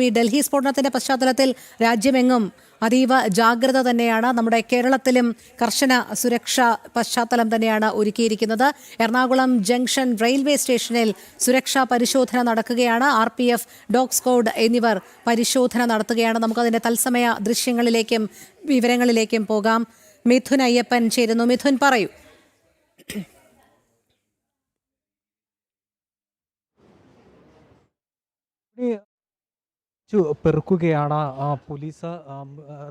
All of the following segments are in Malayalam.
ഈ ഡൽഹി സ്ഫോടനത്തിന്റെ പശ്ചാത്തലത്തിൽ രാജ്യമെങ്ങും അതീവ ജാഗ്രത തന്നെയാണ്. നമ്മുടെ കേരളത്തിലും കർശന സുരക്ഷാ പശ്ചാത്തലം തന്നെയാണ് ഒരുക്കിയിരിക്കുന്നത്. എറണാകുളം ജംഗ്ഷൻ റെയിൽവേ സ്റ്റേഷനിൽ സുരക്ഷാ പരിശോധന നടക്കുകയാണ്. RPF, ഡോഗ് സ്ക്വാഡ് എന്നിവർ പരിശോധന നടത്തുകയാണ്. നമുക്കതിന്റെ തത്സമയ ദൃശ്യങ്ങളിലേക്കും വിവരങ്ങളിലേക്കും പോകാം. മിഥുൻ അയ്യപ്പൻ ചേരുന്നു. മിഥുൻ, പറയൂ. പെറുക്കുകയാണ് പോലീസ്.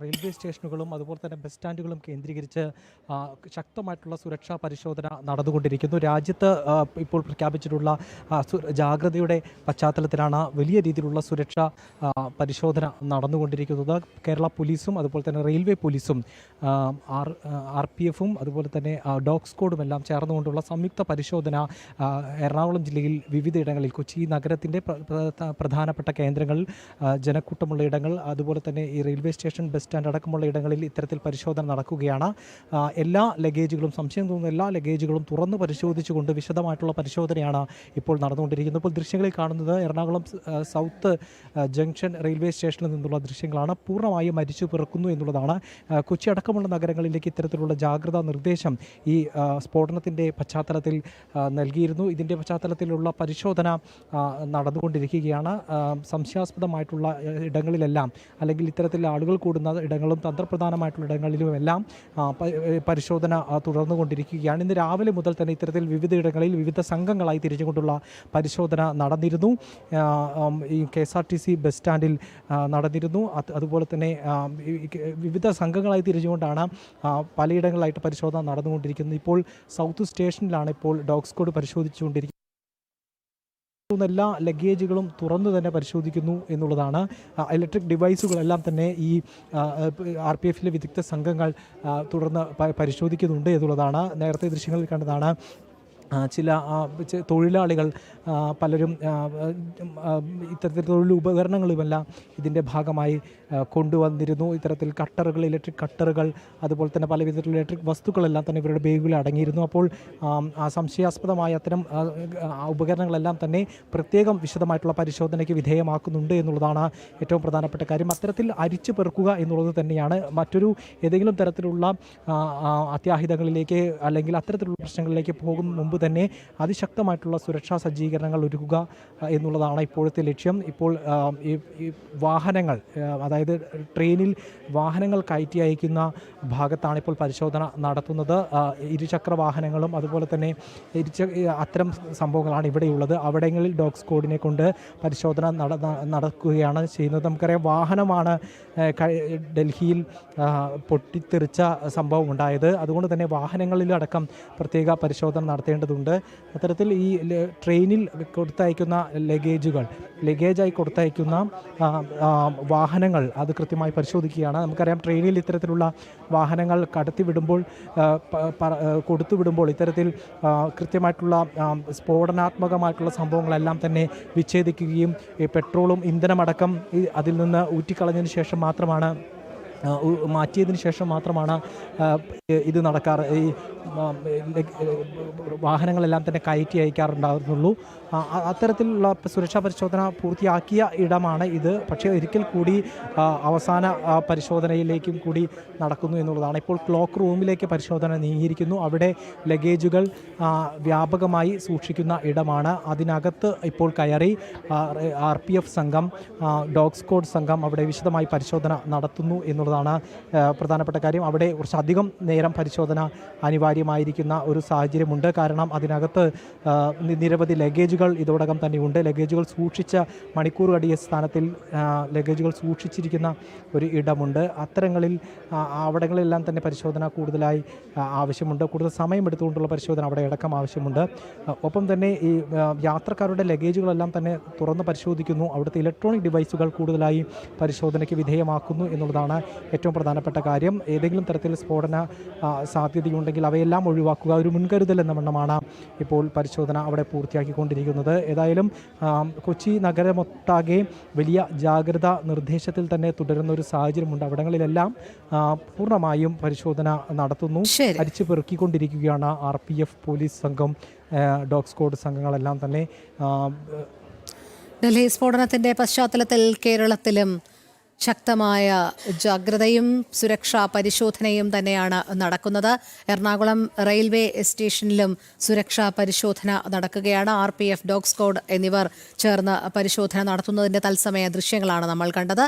റെയിൽവേ സ്റ്റേഷനുകളും അതുപോലെ തന്നെ ബസ് സ്റ്റാൻഡുകളും കേന്ദ്രീകരിച്ച് ശക്തമായിട്ടുള്ള സുരക്ഷാ പരിശോധന നടന്നുകൊണ്ടിരിക്കുന്നു. രാജ്യത്ത് ഇപ്പോൾ പ്രഖ്യാപിച്ചിട്ടുള്ള ജാഗ്രതയുടെ പശ്ചാത്തലത്തിലാണ് വലിയ രീതിയിലുള്ള സുരക്ഷാ പരിശോധന നടന്നുകൊണ്ടിരിക്കുന്നത്. കേരള പോലീസും അതുപോലെ തന്നെ റെയിൽവേ പോലീസും RPFും അതുപോലെ തന്നെ ഡോഗ് സ്ക്വാഡും എല്ലാം ചേർന്നുകൊണ്ടുള്ള സംയുക്ത പരിശോധന എറണാകുളം ജില്ലയിൽ വിവിധയിടങ്ങളിൽ, കൊച്ചി നഗരത്തിൻ്റെ പ്രധാനപ്പെട്ട കേന്ദ്രങ്ങളിൽ, ജനക്കൂട്ടമുള്ള ഇടങ്ങൾ, അതുപോലെ തന്നെ ഈ റെയിൽവേ സ്റ്റേഷൻ, ബസ് സ്റ്റാൻഡ് അടക്കമുള്ള ഇടങ്ങളിൽ ഇത്തരത്തിൽ പരിശോധന നടക്കുകയാണ്. എല്ലാ ലഗേജുകളും, സംശയം തോന്നുന്ന എല്ലാ ലഗേജുകളും തുറന്ന് പരിശോധിച്ചുകൊണ്ട് വിശദമായിട്ടുള്ള പരിശോധനയാണ് ഇപ്പോൾ നടന്നുകൊണ്ടിരിക്കുന്നത്. ഇപ്പോൾ ദൃശ്യങ്ങളിൽ കാണുന്നത് എറണാകുളം സൗത്ത് ജംഗ്ഷൻ റെയിൽവേ സ്റ്റേഷനിൽ നിന്നുള്ള ദൃശ്യങ്ങളാണ്. പൂർണ്ണമായും മരിച്ചു പിറക്കുന്നു എന്നുള്ളതാണ്. കൊച്ചി അടക്കമുള്ള നഗരങ്ങളിലേക്ക് ഇത്തരത്തിലുള്ള ജാഗ്രതാ നിർദ്ദേശം ഈ സ്ഫോടനത്തിൻ്റെ പശ്ചാത്തലത്തിൽ നൽകിയിരുന്നു. ഇതിൻ്റെ പശ്ചാത്തലത്തിലുള്ള പരിശോധന നടന്നുകൊണ്ടിരിക്കുകയാണ്. സംശയാസ്പദമായിട്ടുള്ള ഇടങ്ങളിലെല്ലാം, അല്ലെങ്കിൽ ഇത്തരത്തിൽ ആളുകൾ കൂടുന്ന ഇടങ്ങളും തന്ത്രപ്രധാനമായിട്ടുള്ള ഇടങ്ങളിലുമെല്ലാം പരിശോധന തുടർന്നുകൊണ്ടിരിക്കുകയാണ്. ഇന്ന് രാവിലെ മുതൽ തന്നെ ഇത്തരത്തിൽ വിവിധ ഇടങ്ങളിൽ വിവിധ സംഘങ്ങളായി തിരിച്ചുകൊണ്ടുള്ള പരിശോധന നടന്നിരുന്നു. ഈ KSRTC ബസ് സ്റ്റാൻഡിൽ നടന്നിരുന്നു. അതുപോലെ തന്നെ വിവിധ സംഘങ്ങളായി തിരിച്ചുകൊണ്ടാണ് പലയിടങ്ങളിലായിട്ട് പരിശോധന നടന്നുകൊണ്ടിരിക്കുന്നത്. ഇപ്പോൾ സൗത്ത് സ്റ്റേഷനിലാണ് ഇപ്പോൾ ഡോഗ് സ്ക്വാഡ് പരിശോധിച്ചുകൊണ്ടിരിക്കുന്നത്. എല്ലാ ലഗേജുകളും തുറന്നു തന്നെ പരിശോധിക്കുന്നു എന്നുള്ളതാണ്. ഇലക്ട്രിക് ഡിവൈസുകളെല്ലാം തന്നെ ഈ RPFിലെ വിദഗ്ധ സംഘങ്ങൾ തുടർന്ന് പരിശോധിക്കുന്നുണ്ട് എന്നുള്ളതാണ്. നേരത്തെ ദൃശ്യങ്ങളിൽ കണ്ടതാണ്. ചില തൊഴിലാളികൾ പലരും ഇത്തരത്തിൽ തൊഴിൽ ഉപകരണങ്ങളുമെല്ലാം ഇതിൻ്റെ ഭാഗമായി കൊണ്ടുവന്നിരുന്നു. ഇത്തരത്തിൽ കട്ടറുകൾ, ഇലക്ട്രിക് കട്ടറുകൾ, അതുപോലെ തന്നെ പല വിധത്തിലുള്ള ഇലക്ട്രിക് വസ്തുക്കളെല്ലാം തന്നെ ഇവരുടെ ബാഗുകളിൽ അടങ്ങിയിരുന്നു. അപ്പോൾ സംശയാസ്പദമായ അത്തരം ഉപകരണങ്ങളെല്ലാം തന്നെ പ്രത്യേകം വിശദമായിട്ടുള്ള പരിശോധനയ്ക്ക് വിധേയമാക്കുന്നുണ്ട് എന്നുള്ളതാണ് ഏറ്റവും പ്രധാനപ്പെട്ട കാര്യം. അത്തരത്തിൽ അരിച്ചു പെറുക്കുക എന്നുള്ളത് തന്നെയാണ്. മറ്റൊരു ഏതെങ്കിലും തരത്തിലുള്ള അത്യാഹിതങ്ങളിലേക്ക് അല്ലെങ്കിൽ അത്തരത്തിലുള്ള പ്രശ്നങ്ങളിലേക്ക് പോകുന്ന മുമ്പ് തന്നെ അതിശക്തമായിട്ടുള്ള സുരക്ഷാ സജ്ജീകരണങ്ങൾ ഒരുക്കുക എന്നുള്ളതാണ് ഇപ്പോഴത്തെ ലക്ഷ്യം. ഇപ്പോൾ ഈ വാഹനങ്ങൾ, അതായത് ട്രെയിനിൽ വാഹനങ്ങൾ കയറ്റി അയക്കുന്ന ഭാഗത്താണ് ഇപ്പോൾ പരിശോധന നടത്തുന്നത്. ഇരുചക്ര വാഹനങ്ങളും അതുപോലെ തന്നെ അത്തരം സംഭവങ്ങളാണ് ഇവിടെയുള്ളത്. അവിടങ്ങളിൽ ഡോഗ് സ്ക്വാഡിനെ കൊണ്ട് പരിശോധന നടക്കുകയാണ് ചെയ്യുന്നത്. നമുക്കറിയാം, വാഹനമാണ് ഡൽഹിയിൽ പൊട്ടിത്തെറിച്ച സംഭവം ഉണ്ടായത്. അതുകൊണ്ട് തന്നെ വാഹനങ്ങളിലടക്കം പ്രത്യേക പരിശോധന നടത്തേണ്ടതുണ്ട്. അത്തരത്തിൽ ഈ ട്രെയിനിൽ കൊടുത്തയക്കുന്ന ലഗേജായി കൊടുത്തയക്കുന്ന വാഹനങ്ങൾ അത് കൃത്യമായി പരിശോധിക്കുകയാണ്. നമുക്കറിയാം, ട്രെയിനിൽ ഇത്തരത്തിലുള്ള വാഹനങ്ങൾ കൊടുത്തുവിടുമ്പോൾ ഇത്തരത്തിൽ കൃത്യമായിട്ടുള്ള സ്ഫോടനാത്മകമായിട്ടുള്ള സംഭവങ്ങളെല്ലാം തന്നെ വിച്ഛേദിക്കുകയും പെട്രോളും ഇന്ധനമടക്കം അതിൽ നിന്ന് ഊറ്റിക്കളഞ്ഞതിന് ശേഷം മാറ്റിയതിന് ശേഷം മാത്രമാണ് ഇത് നടക്കാറ്. ഈ വാഹനങ്ങളെല്ലാം തന്നെ കയറ്റി അയക്കാറുണ്ടാകുന്നുള്ളൂ. അത്തരത്തിലുള്ള സുരക്ഷാ പരിശോധന പൂർത്തിയാക്കിയ ഇടമാണ് ഇത്. പക്ഷേ ഒരിക്കൽ കൂടി അവസാന പരിശോധനയിലേക്കും കൂടി നടക്കുന്നു എന്നുള്ളതാണ്. ഇപ്പോൾ ക്ലോക്ക് റൂമിലേക്ക് പരിശോധന നീങ്ങിയിരിക്കുന്നു. അവിടെ ലഗേജുകൾ വ്യാപകമായി സൂക്ഷിക്കുന്ന ഇടമാണ്. അതിനകത്ത് ഇപ്പോൾ കയറി RPF സംഘം, ഡോഗ് സ്ക്വാഡ് സംഘം അവിടെ വിശദമായി പരിശോധന നടത്തുന്നു എന്നുള്ളതാണ് പ്രധാനപ്പെട്ട കാര്യം. അവിടെ കുറച്ചധികം നേരം പരിശോധന അനിവാര്യമായിരിക്കുന്ന ഒരു സാഹചര്യമുണ്ട്. കാരണം അതിനകത്ത് നിരവധി ലഗേജുകൾ ഇതോടകം തന്നെ ഉണ്ട്. ലഗേജുകൾ സൂക്ഷിച്ച മണിക്കൂർ അടിസ്ഥാനത്തിൽ ലഗേജുകൾ സൂക്ഷിച്ചിരിക്കുന്ന ഒരു ഇടമുണ്ട്. അവിടങ്ങളിലെല്ലാം തന്നെ പരിശോധന കൂടുതലായി ആവശ്യമുണ്ട്. കൂടുതൽ സമയമെടുത്തുകൊണ്ടുള്ള പരിശോധന അവിടെ അടക്കം ആവശ്യമുണ്ട്. ഒപ്പം തന്നെ ഈ യാത്രക്കാരുടെ ലഗേജുകളെല്ലാം തന്നെ തുറന്ന് പരിശോധിക്കുന്നു. അവിടുത്തെ ഇലക്ട്രോണിക് ഡിവൈസുകൾ കൂടുതലായി പരിശോധനയ്ക്ക് വിധേയമാക്കുന്നു എന്നുള്ളതാണ് ഏറ്റവും പ്രധാനപ്പെട്ട കാര്യം. ഏതെങ്കിലും തരത്തിൽ സ്ഫോടന സാധ്യതയുണ്ടെങ്കിൽ അവയെല്ലാം ഒഴിവാക്കുക, ഒരു മുൻകരുതൽ എന്ന വണ്ണമാണ് ഇപ്പോൾ പരിശോധന അവിടെ പൂർത്തിയാക്കിക്കൊണ്ടിരിക്കുന്നത്. ഏതായാലും കൊച്ചി നഗരമൊട്ടാകെ വലിയ ജാഗ്രതാ നിർദ്ദേശത്തിൽ തന്നെ തുടരുന്ന ഒരു സാഹചര്യമുണ്ട്. അവിടങ്ങളിലെല്ലാം പൂർണ്ണമായും പരിശോധന നടത്തുന്നു. അരിച്ചു പെറുക്കിക്കൊണ്ടിരിക്കുകയാണ് RPF പോലീസ് സംഘം, ഡോഗ് സ്ക്വാഡ് സംഘങ്ങളെല്ലാം തന്നെ. ഡൽഹി സ്ഫോടനത്തിന്റെ പശ്ചാത്തലത്തിൽ കേരളത്തിലും ശക്തമായ ജാഗ്രതയും സുരക്ഷാ പരിശോധനയും തന്നെയാണ് നടക്കുന്നത്. എറണാകുളം റെയിൽവേ സ്റ്റേഷനിലും സുരക്ഷാ പരിശോധന നടക്കുകയാണ്. RPF, ഡോഗ് സ്ക്വാഡ് എന്നിവർ ചേർന്ന് പരിശോധന നടത്തുന്നതിന്റെ തത്സമയ ദൃശ്യങ്ങളാണ് നമ്മൾ കണ്ടത്.